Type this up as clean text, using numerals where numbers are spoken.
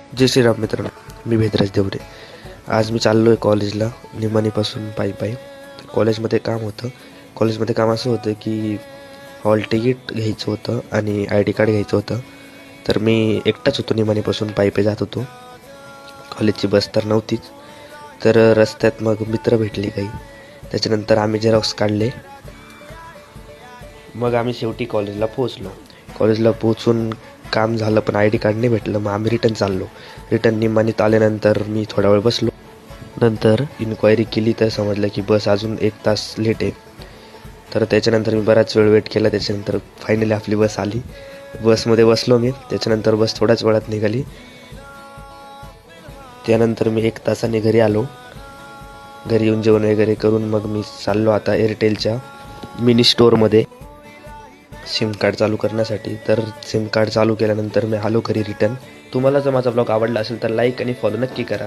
जय श्रीराम मित्रांनो, मी भेदराज देवरे. आज मी चाललो आहे कॉलेजला निमाणीपासून पायी पायी. तर कॉलेजमध्ये काम असं होतं की हॉल तिकीट घ्यायचं होतं आणि आय डी कार्ड घ्यायचं होतं. तर मी एकटाच होतो, निमाणीपासून पायी पायी जात होतो. कॉलेजची बस तर नव्हतीच. तर रस्त्यात मग मित्र भेटले काही. त्याच्यानंतर आम्ही झेरॉक्स काढले. मग आम्ही शेवटी कॉलेजला पोहोचून काम झालं, पण आय डी कार्ड नाही भेटलं. मग आम्ही रिटर्न निमाणीत आल्यानंतर मी थोडा वेळ बसलो. नंतर इन्क्वायरी केली तर समजलं की बस अजून 1 तास लेट आहे. तर त्याच्यानंतर मी बराच वेळ वेट केला. त्याच्यानंतर फायनली आपली बस आली. बसमध्ये बसलो मी. त्याच्यानंतर बस थोड्याच वेळात निघाली. त्यानंतर मी 1 तासाने घरी आलो. घरी येऊन जेवण वगैरे करून मग मी चाललो आता एअरटेलच्या मिनी स्टोअरमध्ये सिम कार्ड चालू करण्यासाठी. तर सिम कार्ड चालू केल्यानंतर मी आलो घरी रिटर्न. तुम्हाला जर माझा ब्लॉग आवडला असेल तर लाईक आणि फॉलो नक्की करा.